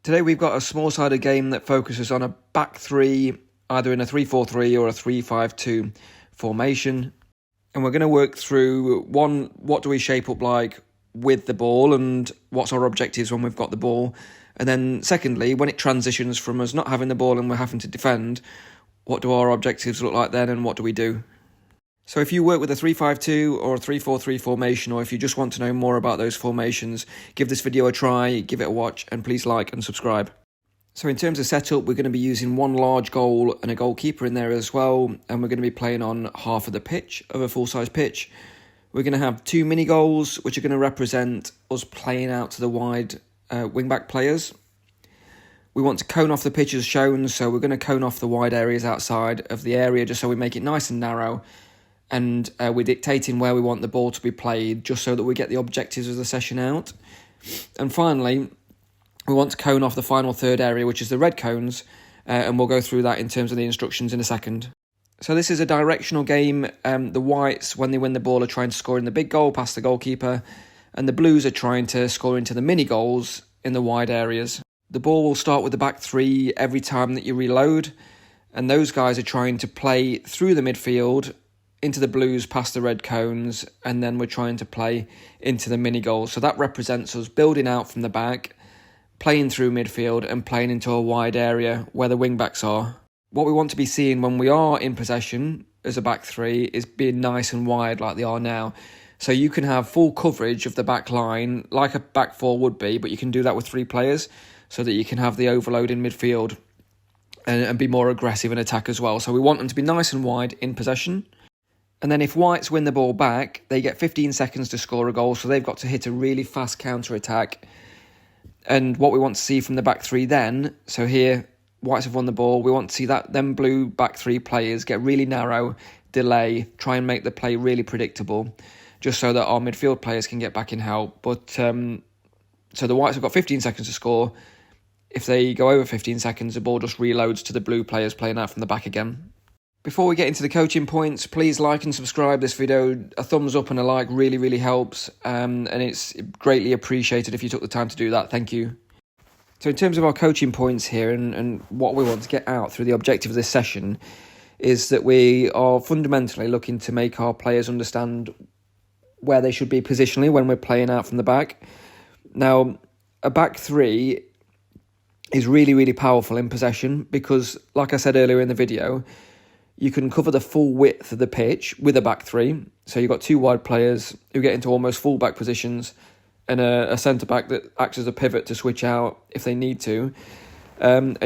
Today we've got a small-sided game that focuses on a back three, either in a 3-4-3 or a 3-5-2 formation. And we're going to work through, one, what do we shape up like with the ball and what's our objectives when we've got the ball. And then secondly, when it transitions from us not having the ball and we're having to defend, what do our objectives look like then and what do we do? So if you work with a 3-5-2 or a 3-4-3 formation, or if you just want to know more about those formations, give this video a try, give it a watch, and please like and subscribe. So in terms of setup, we're going to be using one large goal and a goalkeeper in there as well, and we're going to be playing on half of the pitch, of a full-size pitch. We're going to have two mini goals, which are going to represent us playing out to the wide wing-back players. We want to cone off the pitch as shown, so we're going to cone off the wide areas outside of the area just so we make it nice and narrow. And we're dictating where we want the ball to be played just so that we get the objectives of the session out. And finally, we want to cone off the final third area, which is the red cones, and we'll go through that in terms of the instructions in a second. So this is a directional game. The whites, when they win the ball, are trying to score in the big goal past the goalkeeper, and the blues are trying to score into the mini goals in the wide areas. The ball will start with the back three every time that you reload, and those guys are trying to play through the midfield into the blues past the red cones, and then we're trying to play into the mini goals. So that represents us building out from the back, playing through midfield and playing into a wide area where the wing backs are. What we want to be seeing when we are in possession as a back three is being nice and wide like they are now. So you can have full coverage of the back line like a back four would be, but you can do that with three players so that you can have the overload in midfield and be more aggressive in attack as well. So we want them to be nice and wide in possession. And then if whites win the ball back, they get 15 seconds to score a goal, so they've got to hit a really fast counter-attack. And what we want to see from the back three then, so here, whites have won the ball, we want to see that them blue back three players get really narrow, delay, try and make the play really predictable, just so that our midfield players can get back in help. But so the whites have got 15 seconds to score. If they go over 15 seconds, the ball just reloads to the blue players playing out from the back again. Before we get into the coaching points, please like and subscribe this video. A thumbs up and a like really helps, and it's greatly appreciated if you took the time to do that. Thank you. So in terms of our coaching points here and what we want to get out through the objective of this session is that we are fundamentally looking to make our players understand where they should be positionally when we're playing out from the back. Now, a back three is really powerful in possession because, like I said earlier in the video, you can cover the full width of the pitch with a back three. So you've got two wide players who get into almost full back positions and a centre-back that acts as a pivot to switch out if they need to. And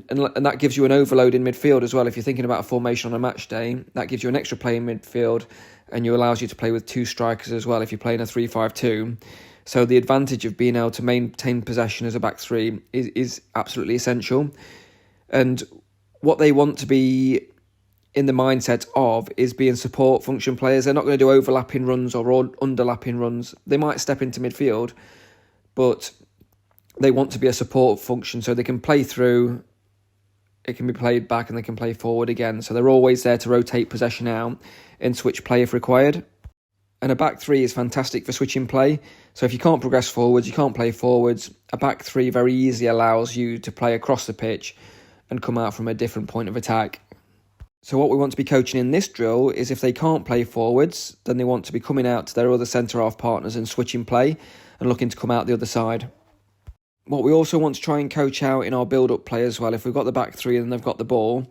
that gives you an overload in midfield as well. If you're thinking about a formation on a match day, that gives you an extra play in midfield and allows you to play with two strikers as well if you're playing a 3-5-2. So the advantage of being able to maintain possession as a back three is absolutely essential. And what they want to be in the mindset of is being support function players. They're not going to do overlapping runs or underlapping runs. They might step into midfield, but they want to be a support function so they can play through, it can be played back and they can play forward again. So they're always there to rotate possession out and switch play if required. And a back three is fantastic for switching play. So if you can't progress forwards, you can't play forwards, a back three very easily allows you to play across the pitch and come out from a different point of attack. So what we want to be coaching in this drill is if they can't play forwards, then they want to be coming out to their other centre-half partners and switching play and looking to come out the other side. What we also want to try and coach out in our build-up play as well, if we've got the back three and they've got the ball,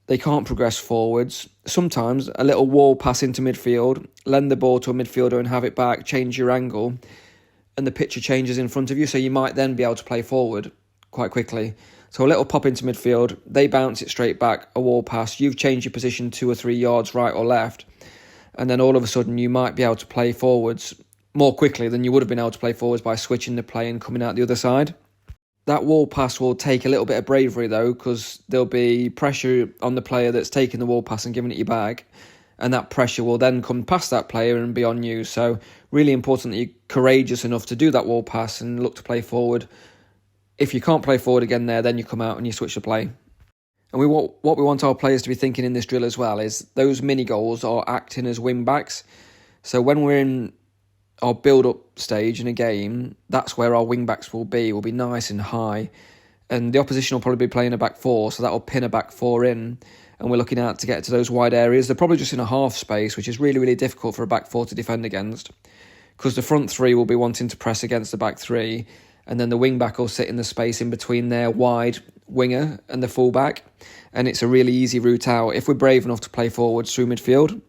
they can't progress forwards. Sometimes a little wall pass into midfield, lend the ball to a midfielder and have it back, change your angle, and the picture changes in front of you, so you might then be able to play forward quite quickly. So a little pop into midfield, they bounce it straight back, a wall pass, you've changed your position 2 or 3 yards right or left, and then all of a sudden you might be able to play forwards more quickly than you would have been able to play forwards by switching the play and coming out the other side. That wall pass will take a little bit of bravery though, because there'll be pressure on the player that's taking the wall pass and giving it you back, and that pressure will then come past that player and be on you. So really important that you're courageous enough to do that wall pass and look to play forward. If you can't play forward again there, then you come out and you switch the play. And what we want our players to be thinking in this drill as well is those mini goals are acting as wing backs. So when we're in our build-up stage in a game, that's where our wing-backs will be nice and high. And the opposition will probably be playing a back four, so that will pin a back four in. And we're looking out to get to those wide areas. They're probably just in a half space, which is really, really difficult for a back four to defend against. Because the front three will be wanting to press against the back three. And then the wing-back will sit in the space in between their wide winger and the full-back. And it's a really easy route out if we're brave enough to play forwards through midfield.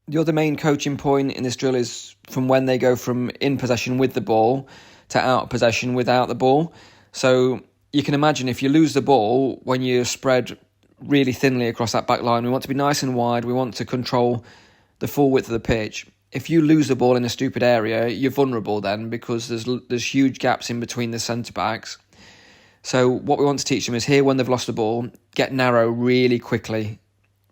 The other main coaching point in this drill is from when they go from in possession with the ball to out of possession without the ball. So you can imagine if you lose the ball when you're spread really thinly across that back line, we want to be nice and wide, we want to control the full width of the pitch. If you lose the ball in a stupid area, you're vulnerable then because there's huge gaps in between the centre-backs. So what we want to teach them is here when they've lost the ball, get narrow really quickly,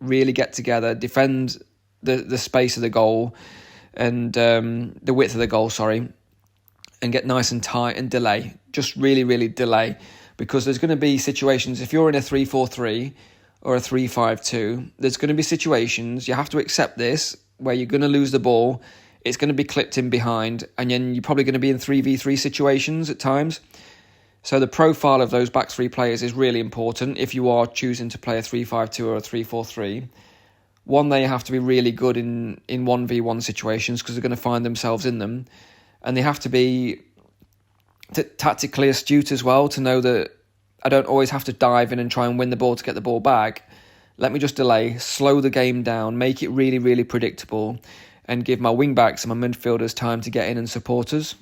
really get together, defend the space of the goal and the width of the goal, and get nice and tight and delay. Just really, really delay. Because there's going to be situations, if you're in a 3-4-3 or a 3-5-2, there's going to be situations, you have to accept this, where you're going to lose the ball, it's going to be clipped in behind, and then you're probably going to be in 3v3 situations at times. So the profile of those back three players is really important if you are choosing to play a 3-5-2 or a 3-4-3. One, they have to be really good in 1v1 situations because they're going to find themselves in them. And they have to be tactically astute as well to know that I don't always have to dive in and try and win the ball to get the ball back. Let me just delay, slow the game down, make it really, really predictable and give my wing-backs and my midfielders time to get in and support us.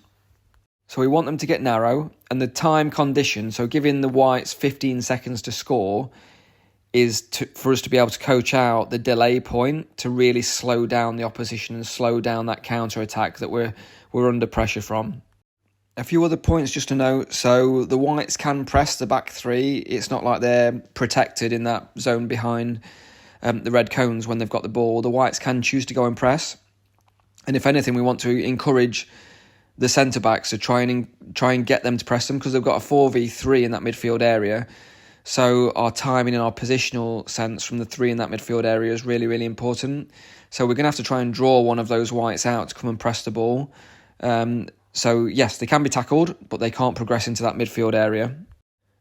So we want them to get narrow, and the time condition, so giving the Whites 15 seconds to score, is for us to be able to coach out the delay point to really slow down the opposition and slow down that counter-attack that we're under pressure from. A few other points just to note. So the Whites can press the back three. It's not like they're protected in that zone behind the red cones when they've got the ball. The Whites can choose to go and press. And if anything, we want to encourage the centre-backs to try and get them to press them because they've got a 4v3 in that midfield area. So our timing and our positional sense from the three in that midfield area is really, really important. So we're going to have to try and draw one of those Whites out to come and press the ball. So yes, they can be tackled, but they can't progress into that midfield area.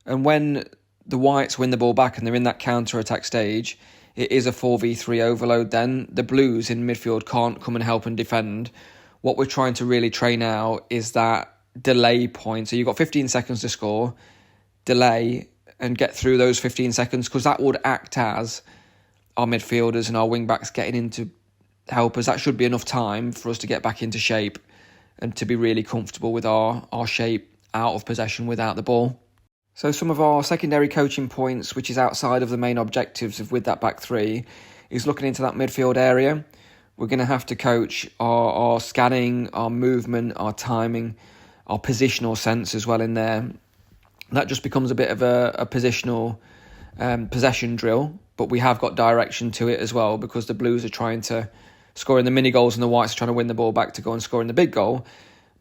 And when the Whites win the ball back and they're in that counter-attack stage, it is a 4v3 overload then. The Blues in midfield can't come and help and defend. What we're trying to really train out is that delay point. So you've got 15 seconds to score, delay, and get through those 15 seconds because that would act as our midfielders and our wing-backs getting into help us. That should be enough time for us to get back into shape and to be really comfortable with our shape out of possession without the ball. So some of our secondary coaching points, which is outside of the main objectives of with that back three, is looking into that midfield area. We're going to have to coach our scanning, our movement, our timing, our positional sense as well in there. That just becomes a bit of a positional possession drill, but we have got direction to it as well because the Blues are trying to score in the mini goals and the Whites are trying to win the ball back to go and score in the big goal.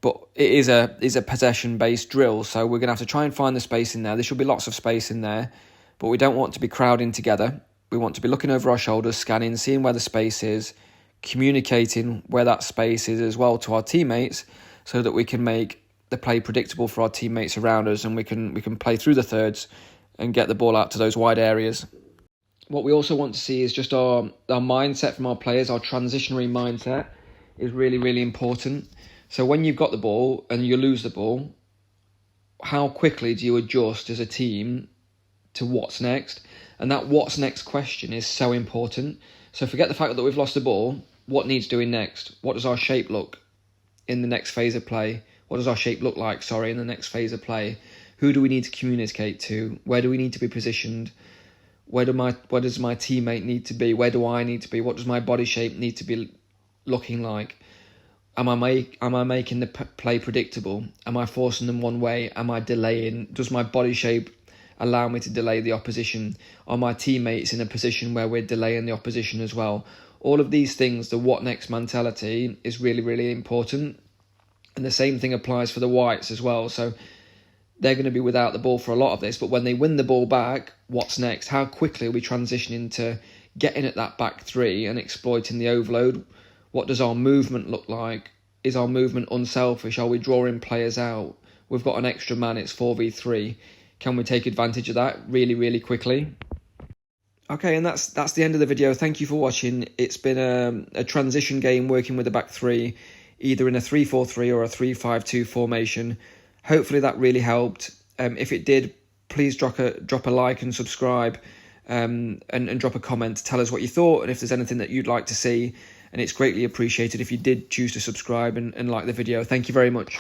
But it is a possession-based drill, so we're going to have to try and find the space in there. There should be lots of space in there, but we don't want to be crowding together. We want to be looking over our shoulders, scanning, seeing where the space is, communicating where that space is as well to our teammates so that we can make the play predictable for our teammates around us and we can play through the thirds and get the ball out to those wide areas. What we also want to see is just our mindset from our players, our transitionary mindset is really, really important. So when you've got the ball and you lose the ball, how quickly do you adjust as a team to what's next? And that what's next question is so important. So forget the fact that we've lost the ball. What needs doing next? What does our shape look in the next phase of play? What does our shape look like, in the next phase of play? Who do we need to communicate to? Where do we need to be positioned? Where does my teammate need to be? Where do I need to be? What does my body shape need to be looking like? Am I making the play predictable? Am I forcing them one way? Am I delaying? Does my body shape allow me to delay the opposition? Are my teammates in a position where we're delaying the opposition as well? All of these things, the what next mentality is really, really important. And the same thing applies for the Whites as well. So they're going to be without the ball for a lot of this. But when they win the ball back, what's next? How quickly are we transitioning to getting at that back three and exploiting the overload? What does our movement look like is our movement unselfish? Are we drawing players out? We've got an extra man, it's 4v3. Can we take advantage of that really, really quickly? Okay, and that's the end of the video. Thank you for watching. It's been a transition game working with the back three, either in a 3-4-3 or a 3-5-2 formation. Hopefully that really helped. If it did, please drop a like and subscribe, and drop a comment to tell us what you thought and if there's anything that you'd like to see. And it's greatly appreciated if you did choose to subscribe and like the video. Thank you very much.